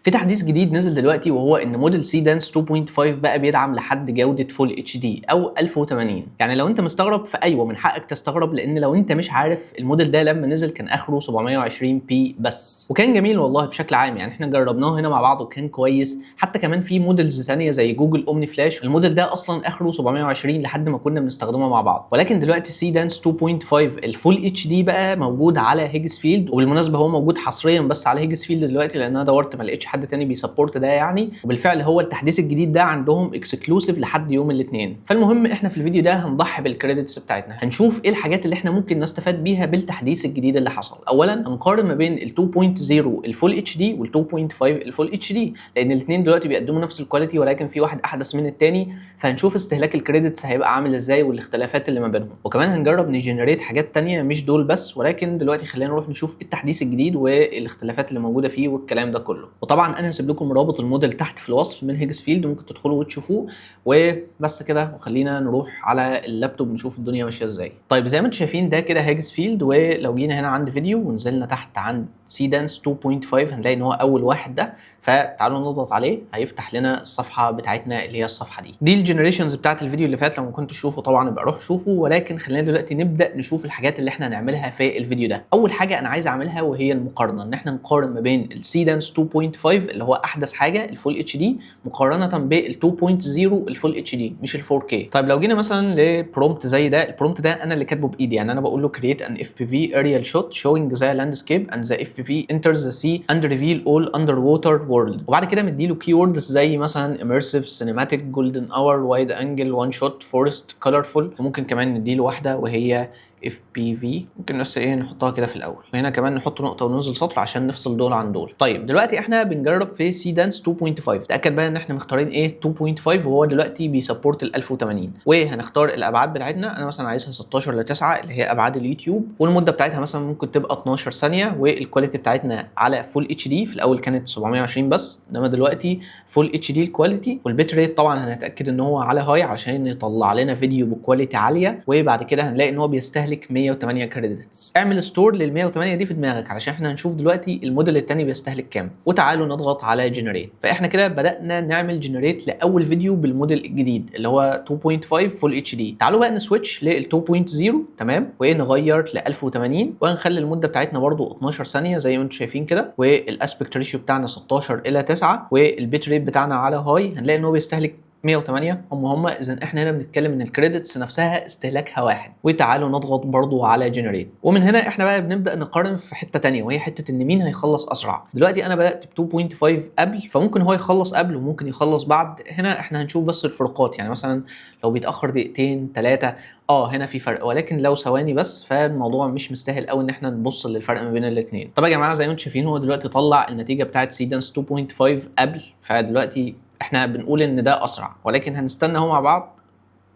في تحديث جديد نزل دلوقتي، وهو ان موديل سيدانس 2.5 بقى بيدعم لحد جوده فول اتش دي او 1080. يعني لو انت مستغرب فايوه من حقك تستغرب، لان لو انت مش عارف الموديل ده لما نزل كان اخره 720 بي بس، وكان جميل والله بشكل عام. يعني احنا جربناه هنا مع بعض وكان كويس. حتى كمان في موديلز ثانيه زي جوجل اومني فلاش، الموديل ده اصلا اخره 720 لحد ما كنا بنستخدمه مع بعض. ولكن دلوقتي سيدانس 2.5 الفول اتش دي بقى موجود على هيجزفيلد، وبالمناسبه هو موجود حصريا بس على هيجزفيلد دلوقتي، لان انا دورت ما لقيتش حد تاني بيسبورت ده يعني. وبالفعل هو التحديث الجديد ده عندهم اكسكلوسيف لحد يوم الاثنين. فالمهم احنا في الفيديو ده هنضحي بالكريدتس بتاعتنا، هنشوف ايه الحاجات اللي احنا ممكن نستفاد بيها بالتحديث الجديد اللي حصل. اولا هنقارن ما بين ال 2.0 الفول اتش دي وال 2.5 الفول اتش دي، لان الاثنين دلوقتي بيقدموا نفس الكواليتي ولكن في واحد احدث من الثاني. فهنشوف استهلاك الكريدتس هيبقى عامل ازاي والاختلافات اللي ما بينهم، وكمان هنجرب نجنريت حاجات تانية مش دول بس. ولكن دلوقتي خلينا نروح نشوف التحديث الجديد والاختلافات اللي موجوده فيه والكلام ده كله. وطبعا انا هسيب لكم رابط الموديل تحت في الوصف من هيجزفيلد، ممكن تدخلوا وتشوفوه. وبس كده، وخلينا نروح على اللابتوب نشوف الدنيا ماشيه ازاي. طيب زي ما انتم شايفين ده كده هيجزفيلد، ولو جينا هنا عند فيديو ونزلنا تحت عند سيدانس 2.5 هنلاقي ان هو اول واحد ده. فتعالوا نضغط عليه هيفتح لنا الصفحه بتاعتنا اللي هي الصفحه دي الجنريشنز بتاعت الفيديو اللي فات. لو ما كنتش تشوفوا طبعا يبقى روح شوفوا. ولكن خلينا دلوقتي نبدا نشوف الحاجات اللي احنا هنعملها في الفيديو ده. اول حاجه انا عايز اعملها وهي المقارنه، ان احنا نقارن ما بين السيدانس 2.5 اللي هو احدث حاجه الفول اتش دي مقارنه بال 2.0 الفول اتش دي مش ال 4K. طيب لو جينا مثلا لبرومبت زي ده، البرومبت ده انا اللي كاتبه بايدي. يعني انا بقول له create an FPV aerial shot showing the landscape and the FPV enters the sea and reveal all underwater world. وبعد كده مديله keywords زي مثلا immersive cinematic golden hour wide angle one shot forest colorful. وممكن كمان نديله واحده وهي FPV، ممكن بس ايه نحطها كده في الاول، وهنا كمان نحط نقطه وننزل سطر عشان نفصل دول عن دول. طيب دلوقتي احنا بنجرب في سيدانس 2.5، تاكد بقى ان احنا مختارين ايه 2.5 وهو دلوقتي بيسبورت ال 1080. وهنختار الابعاد بتاعتنا، انا مثلا عايزها 16 ل 9 اللي هي ابعاد اليوتيوب، والمده بتاعتها مثلا ممكن تبقى 12 ثانيه. والكواليتي بتاعتنا على فول اتش دي، في الاول كانت 720 بس انما دلوقتي فول اتش دي الكواليتي. والبيت ريت طبعا هنتاكد ان هو على هاي عشان يطلع لنا فيديو بكواليتي عاليه. وبعد كده هنلاقي ان هو بيستهلك 108 كريدتس. اعمل ستور لل 108 دي في دماغك علشان احنا هنشوف دلوقتي الموديل الثاني بيستهلك كام. وتعالوا نضغط على جنريت. فاحنا كده بدانا نعمل جنريت لاول فيديو بالموديل الجديد اللي هو 2.5 فول اتش دي. تعالوا بقى نسويتش لل 2.0 تمام، ونغير ل 1080 وهنخلي المده بتاعتنا برده 12 ثانيه زي ما انتم شايفين كده. والاسبكت ريشيو بتاعنا 16 الى 9، والبيت ريت بتاعنا على هاي. هنلاقي ان هو بيستهلك 108 هم. اذا احنا هنا بنتكلم ان الكريدتس نفسها استهلاكها واحد. وتعالوا نضغط برضو على جنريت. ومن هنا احنا بقى بنبدا نقارن في حته ثانيه، وهي حته ان مين هيخلص اسرع. دلوقتي انا بدات ب 2.5 قبل، فممكن هو يخلص قبل وممكن يخلص بعد. هنا احنا هنشوف بس الفروقات، يعني مثلا لو بيتاخر دقيقتين 3 هنا في فرق، ولكن لو ثواني بس فالموضوع مش مستاهل قوي ان احنا نبص للفرق ما بين الاثنين. طب يا جماعه زي ما انتم شايفين هو دلوقتي طلع النتيجه بتاعت سيدانس 2.5 قبل. فدلوقتي احنا بنقول ان ده اسرع، ولكن هنستنى اهو مع بعض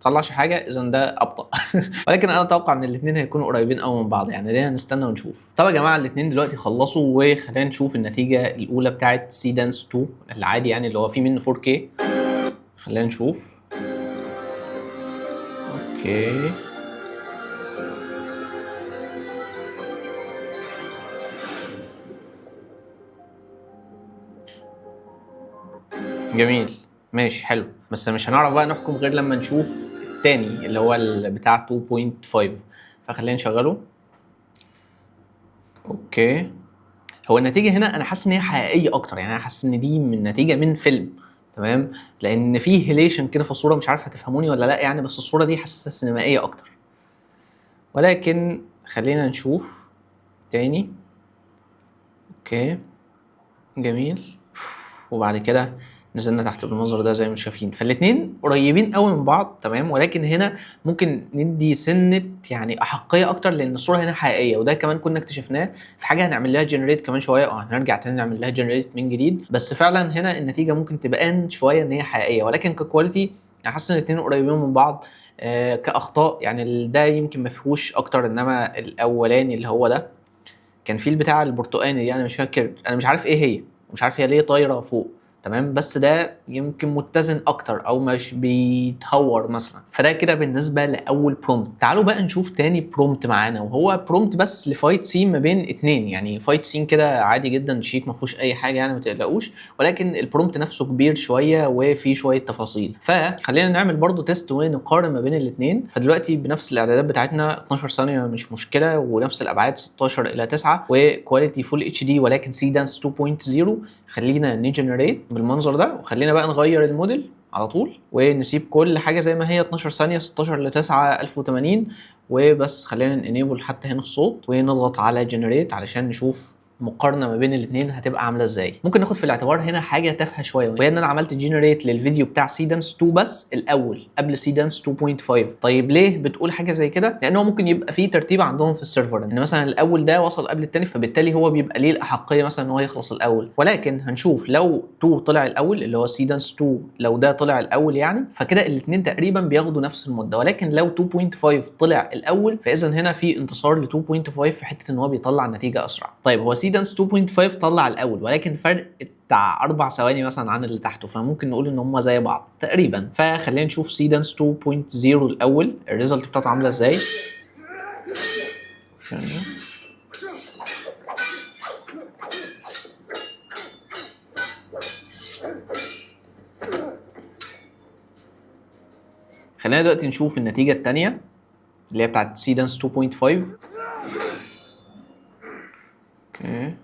طلعش حاجه اذا ده ابطا. ولكن انا اتوقع ان الاثنين هيكونوا قريبين قوي من بعض، يعني ليه هنستنى ونشوف. طب يا جماعه الاثنين دلوقتي خلصوا، وخلينا نشوف النتيجه الاولى بتاعت سيدانس 2 العادي يعني اللي هو فيه منه 4K. خلينا نشوف. اوكي جميل ماشي حلو، بس مش هنعرف بقى نحكم غير لما نشوف التاني اللي هو بتاع 2.5. فخلينا نشغله. اوكي هو النتيجه هنا انا حاسس ان هي حقيقيه اكتر، يعني انا حاسس ان دي من نتيجه من فيلم تمام، لان في هيليشن كده في الصوره، مش عارف هتفهموني ولا لا يعني، بس الصوره دي حاسسها سينمائيه اكتر. ولكن خلينا نشوف تاني. اوكي جميل. وبعد كده نزلنا تحت بالمنظر ده زي ما انتم شايفين. فالاثنين قريبين قوي من بعض تمام، ولكن هنا ممكن ندي سنه يعني احقيه اكتر لان الصوره هنا حقيقيه. وده كمان كنا اكتشفناه في حاجه هنعمل لها جنريت كمان شويه، هنرجع تاني نعمل لها جنريت من جديد. بس فعلا هنا النتيجه ممكن تبان شويه ان هي حقيقيه، ولكن ككواليتي انا حاسس ان الاثنين قريبين من بعض. كاخطاء يعني ده يمكن ما فيهوش اكتر، انما الاولاني اللي هو ده كان فيه البتاع البرتقاني دي انا مش فاكر، انا مش عارف ايه هي، مش عارف هي ليه طايره فوق تمام، بس ده يمكن متزن اكتر او مش بيتهور مثلا. فده كده بالنسبه لاول برومت. تعالوا بقى نشوف تاني برومت معانا، وهو برومت بس لفايت سين ما بين اتنين. يعني فايت سين كده عادي جدا، شيك ما فيهوش اي حاجه يعني ما تقلقوش، ولكن البرومت نفسه كبير شويه وفيه شويه تفاصيل. فخلينا نعمل برضو تيست ونقارن ما بين الاثنين. فدلوقتي بنفس الاعدادات بتاعتنا 12 ثانيه مش مشكله، ونفس الابعاد 16 الى 9 وكواليتي فول اتش دي ولكن سيدانس 2.0. خلينا نجنريت بالمنظر ده، وخلينا بقى نغير الموديل على طول ونسيب كل حاجه زي ما هي 12 ثانيه 16 ل 9 1080 وبس. خلينا انيبل حتى هنا الصوت ونضغط على جنريت علشان نشوف مقارنه ما بين الاثنين هتبقى عامله ازاي. ممكن ناخد في الاعتبار هنا حاجه تافهه شويه، وهي ان انا عملت جنريت للفيديو بتاع سيدانس 2 بس الاول قبل سيدانس 2.5. طيب ليه بتقول حاجه زي كده؟ لان هو ممكن يبقى فيه ترتيب عندهم في السيرفر، ان مثلا الاول ده وصل قبل الثاني، فبالتالي هو بيبقى ليه الاحقيه مثلا ان هو يخلص الاول. ولكن هنشوف لو 2 طلع الاول اللي هو سيدانس 2، لو ده طلع الاول يعني فكده الاثنين تقريبا بياخدوا نفس المده. ولكن لو 2.5 طلع الاول فاذا هنا في انتصار ل 2.5 في حته ان هو بيطلع نتيجه اسرع. طيب هو سيدانس 2.5 طلع الاول، ولكن فرق بتاع 4 ثواني مثلا عن اللي تحته، فممكن نقول ان هم زي بعض تقريبا. فخلينا نشوف سيدانس 2.0 الاول الريزلت بتاعته عامله ازاي. خلينا دلوقتي نشوف النتيجه الثانيه اللي هي بتاعت سيدانس 2.5. اوكي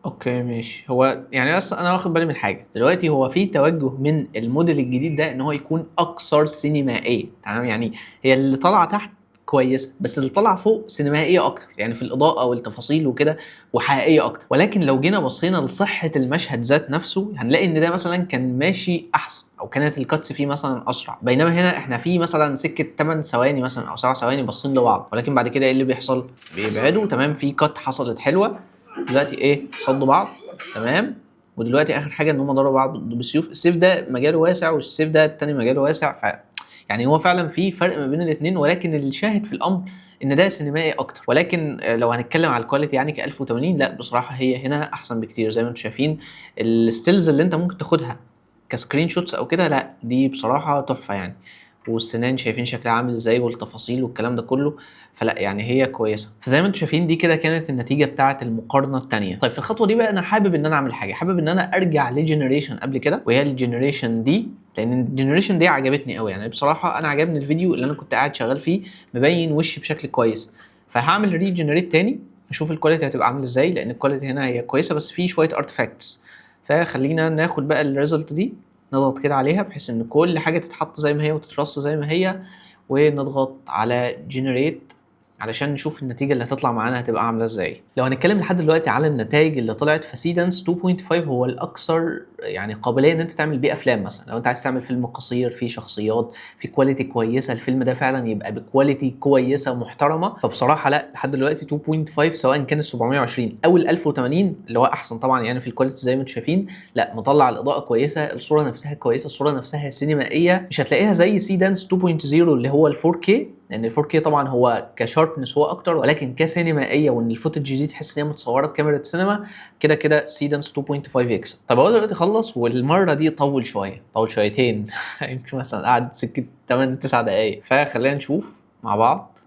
اوكي ماشي. هو يعني بس انا واخد بالي من حاجه دلوقتي، هو في توجه من الموديل الجديد ده ان هو يكون اكثر سينمائيه، تمام؟ يعني هي اللي طالعه تحت كويسه، بس اللي طالعه فوق سينمائيه اكتر، يعني في الاضاءه والتفاصيل وكده وحقيقيه اكتر. ولكن لو جينا بصينا لصحه المشهد ذات نفسه هنلاقي ان ده مثلا كان ماشي احسن، او كانت الكاتس فيه مثلا اسرع. بينما هنا احنا في مثلا سكه 8 ثواني مثلا او 7 ثواني باصين لبعض، ولكن بعد كده ايه اللي بيحصل؟ بيبعدوا. تمام، في كات حصلت حلوه دلوقتي، ايه، صدوا بعض. تمام، ودلوقتي اخر حاجه ان هم ضربوا بعض بالسيوف. السيف ده مجاله واسع والسيف ده التاني مجاله واسع، يعني هو فعلا في فرق ما بين الاثنين. ولكن الشاهد في الامر ان ده سينمائي اكتر. ولكن لو هنتكلم على الكواليتي يعني ك 1080 لا بصراحه هي هنا احسن بكتير. زي ما انتم شايفين الستيلز اللي انت ممكن تاخدها كسكرين شوتس او كده، لا دي بصراحه تحفه يعني. والسنان شايفين شكلها عامل ازاي والتفاصيل والكلام ده كله، فلا يعني هي كويسه. فزي ما انتم شايفين دي كده كانت النتيجه بتاعه المقارنه الثانيه. طيب في الخطوه دي بقى انا حابب ان انا اعمل حاجه، حابب ان انا ارجع لجنريشن قبل كده، وهي الجنريشن دي، لان الجنريشن دي عجبتني قوي. يعني بصراحه انا عجبني الفيديو اللي انا كنت قاعد شغال فيه مبين وشي بشكل كويس. فهعمل ريجنريت تاني اشوف الكواليتي هتبقى عامله ازاي، لان الكواليتي هنا هي كويسه بس في شويه ارتفاكتس. فخلينا ناخد بقى الريزلت دي نضغط كده عليها بحيث ان كل حاجه تتحط زي ما هي وتترص زي ما هي، ونضغط على جنريت علشان نشوف النتيجه اللي هتطلع معانا هتبقى عامله ازاي. لو هنتكلم لحد دلوقتي على النتائج اللي طلعت، فسيدانس 2.5 هو الاكثر يعني قابليه ان انت تعمل بيه افلام. مثلا لو انت عايز تعمل فيلم قصير فيه شخصيات في كواليتي كويسه، الفيلم ده فعلا يبقى بكواليتي كويسه محترمه، فبصراحه لا لحد دلوقتي 2.5 سواء كان ال 720 او ال 1080 اللي هو احسن طبعا يعني في الكواليتي زي ما انتم شايفين، لا مطلع الاضاءه كويسه، الصوره نفسها كويسه، الصوره نفسها سينمائيه، مش هتلاقيها زي سيدانس 2.0 اللي هو ال 4K، لان ال 4K طبعا هو كشاربنس هو اكتر، ولكن كسينمائيه وان الفوتج دي تحس ان هي متصوره بكاميرا سينما كده كده سيدانس 2.5 يكسب. طب هو دلوقتي خلص والمره دي طول شويه، طول شويتين يمكن مثلا قعد سكه 8 9 دقائق. فخلينا نشوف مع بعض.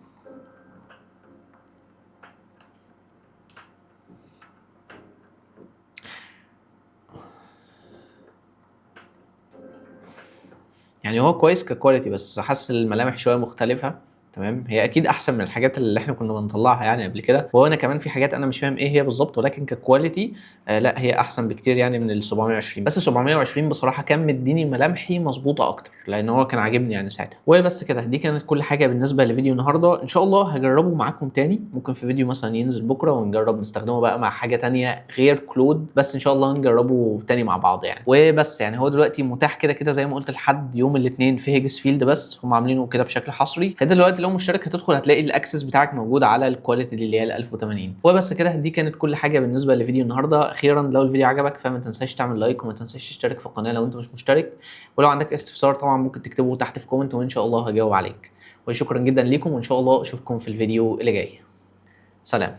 يعني هو كويس ككواليتي بس حاسس الملامح شويه مختلفه. تمام، هي اكيد احسن من الحاجات اللي احنا كنا بنطلعها يعني قبل كده، وهو انا كمان في حاجات انا مش فاهم ايه هي بالظبط، ولكن ككواليتي لا هي احسن بكتير يعني من ال 720. بس ال 720 بصراحه كان مديني ملامحي مظبوطه اكتر، لان هو كان عاجبني يعني ساعتها. وبس كده، دي كانت كل حاجه بالنسبه لفيديو النهارده. ان شاء الله هجربه معاكم تاني، ممكن في فيديو مثلا ينزل بكره ونجرب نستخدمه بقى مع حاجه تانية غير كلود، بس ان شاء الله نجربه تاني مع بعض يعني. وبس يعني هو دلوقتي متاح كده كده زي ما قلت لحد يوم الاثنين في هيجز فيلد، بس هم عاملينه كده بشكل حصري. فدلوقتي دلوقتي لو مشترك هتدخل هتلاقي الاكسس بتاعك موجود على الكواليتي اللي هي ال 1080. وبس كده، دي كانت كل حاجه بالنسبه لفيديو النهارده. اخيرا لو الفيديو عجبك فما تنساش تعمل لايك وما تنساش تشترك في القناه لو انت مش مشترك، ولو عندك استفسار طبعا ممكن تكتبه تحت في كومنت وان شاء الله هجاوب عليك. وشكرا جدا ليكم، وان شاء الله اشوفكم في الفيديو اللي جاي. سلام.